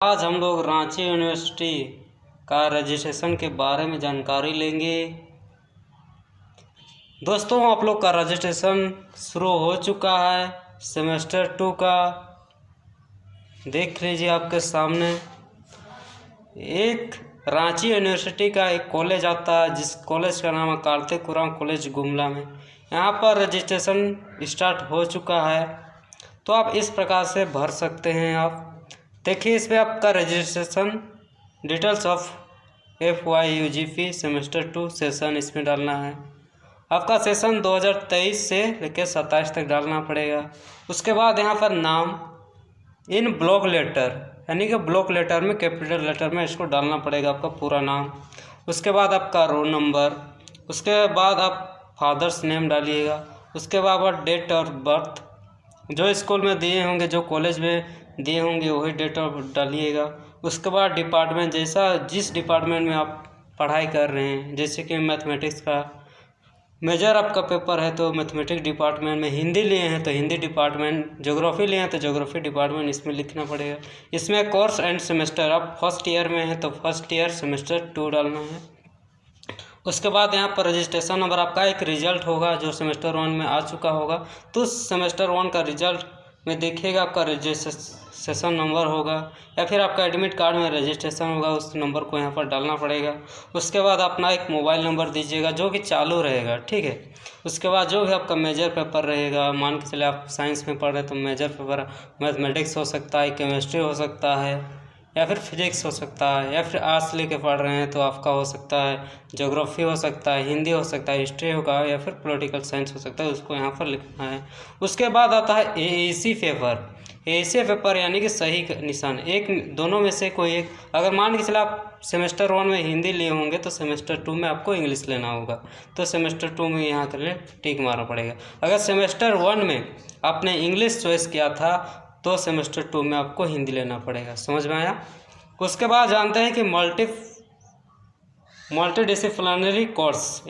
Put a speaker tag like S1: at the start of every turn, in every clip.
S1: आज हम लोग रांची यूनिवर्सिटी का रजिस्ट्रेशन के बारे में जानकारी लेंगे। दोस्तों, आप लोग का रजिस्ट्रेशन शुरू हो चुका है सेमेस्टर 2 का। देख लीजिए आपके सामने एक रांची यूनिवर्सिटी का एक कॉलेज आता है, जिस कॉलेज का नाम है कार्तिक उरांव कॉलेज गुमला में। यहाँ पर रजिस्ट्रेशन स्टार्ट हो चुका है, तो आप इस प्रकार से भर सकते हैं। आप देखिए, इस पर आपका registration details of FYUGP semester 2 session इसमें डालना है। आपका सेशन 2023 से लेकर 27 तक डालना पड़ेगा। उसके बाद यहाँ पर नाम इन ब्लॉक लेटर, यानी कि ब्लॉक लेटर में कैपिटल लेटर में इसको डालना पड़ेगा, आपका पूरा नाम। उसके बाद आपका रोल नंबर, उसके बाद आप फादर्स नेम डालिएगा। उसके बाद डेट ऑफ बर्थ, जो स्कूल में दिए होंगे, जो कॉलेज में दिए होंगे, वही डेट ऑफ बर्थ डालिएगा। उसके बाद डिपार्टमेंट, जिस डिपार्टमेंट में आप पढ़ाई कर रहे हैं, जैसे कि मैथमेटिक्स का मेजर आपका पेपर है तो मैथमेटिक्स डिपार्टमेंट में, हिंदी लिए हैं तो हिंदी डिपार्टमेंट, ज्योग्राफी लिए हैं तो ज्योग्राफी डिपार्टमेंट इसमें लिखना पड़ेगा। इसमें कोर्स एंड सेमेस्टर, आप फर्स्ट ईयर में हैं तो फर्स्ट ईयर सेमेस्टर 2 डालना है। उसके बाद यहाँ पर रजिस्ट्रेशन नंबर, आपका एक रिजल्ट होगा जो सेमेस्टर 1 में आ चुका होगा, तो सेमेस्टर 1 का रिजल्ट में देखिएगा आपका रजिस्ट्रेशन नंबर होगा, या फिर आपका एडमिट कार्ड में रजिस्ट्रेशन होगा, उस नंबर को यहाँ पर डालना पड़ेगा। उसके बाद अपना एक मोबाइल नंबर दीजिएगा जो कि चालू रहेगा, ठीक है। उसके बाद जो भी आपका मेजर पेपर रहेगा, मान के चले आप साइंस में पढ़ रहे हैं तो मेजर पेपर मैथमेटिक्स हो सकता है, केमिस्ट्री हो सकता है, या फिर फिजिक्स हो सकता है, या फिर आर्ट्स लेके पढ़ रहे हैं तो आपका हो सकता है ज्योग्राफी हो सकता है, हिंदी हो सकता है, हिस्ट्री होगा, या फिर पॉलिटिकल साइंस हो सकता है, उसको यहाँ पर लिखना है। उसके बाद आता है AAC पेपर। AAC पेपर यानी कि सही निशान, एक दोनों में से कोई एक। अगर मान के चला आप सेमेस्टर 1 में हिंदी लिए होंगे तो सेमेस्टर 2 में आपको इंग्लिश लेना होगा, तो सेमेस्टर 2 में यहाँ के लिए टिक मारना पड़ेगा। अगर सेमेस्टर 1 में आपने इंग्लिश चॉइस किया था तो सेमेस्टर 2 में आपको हिंदी लेना पड़ेगा। समझ में आया? उसके बाद जानते हैं कि मल्टीडिसिप्लिनरी कोर्स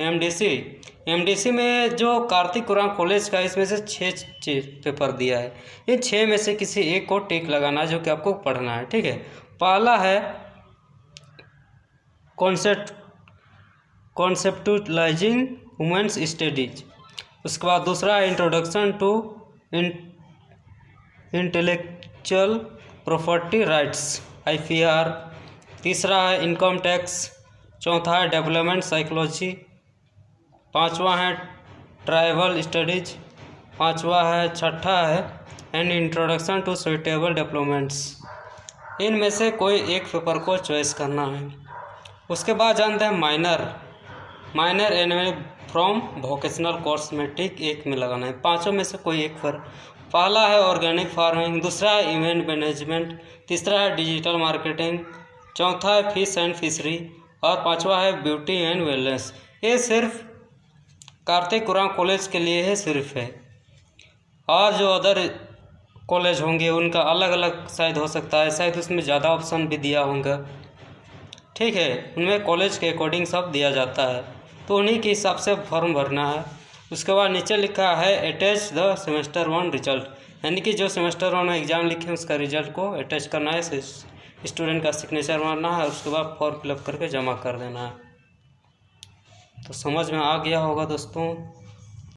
S1: MDC में जो कार्तिक उरांव कॉलेज का, इसमें से 6 पेपर दिया है। इन 6 में से किसी एक को टिक लगाना है जो कि आपको पढ़ना है, ठीक है। पहला है कॉन्सेप्टुलाइजिंग वुमेन्स स्टडीज। उसके बाद दूसरा है introduction to intellectual property rights IPR। तीसरा है इनकम टैक्स। चौथा है डेवलपमेंट साइकोलॉजी। पांचवा है ट्राइबल स्टडीज। छठा है and introduction to suitable developments. इनमें से कोई एक पेपर को चॉइस करना है। उसके बाद जानते हैं minor annual from vocational course में टिक एक में लगाना है। पांचों में से कोई एक पर। पहला है ऑर्गेनिक फार्मिंग, दूसरा है इवेंट मैनेजमेंट, तीसरा है डिजिटल मार्केटिंग, चौथा है फिश एंड फिशरी, और पांचवा है ब्यूटी एंड वेलनेस। ये सिर्फ कार्तिक उरांव कॉलेज के लिए है, सिर्फ है। और जो अदर कॉलेज होंगे उनका अलग अलग शायद हो सकता है, शायद उसमें ज़्यादा ऑप्शन भी दिया होगा, ठीक है। उनमें कॉलेज के अकॉर्डिंग सब दिया जाता है, तो उन्हीं के हिसाब से फॉर्म भरना है। उसके बाद नीचे लिखा है अटैच द सेमेस्टर 1 रिजल्ट, यानी कि जो सेमेस्टर 1 में एग्ज़ाम लिखे उसका रिजल्ट को अटैच करना है, स्टूडेंट का सिग्नेचर मारना है, उसके बाद फॉर्म फिलअप करके जमा कर देना है। तो समझ में आ गया होगा दोस्तों।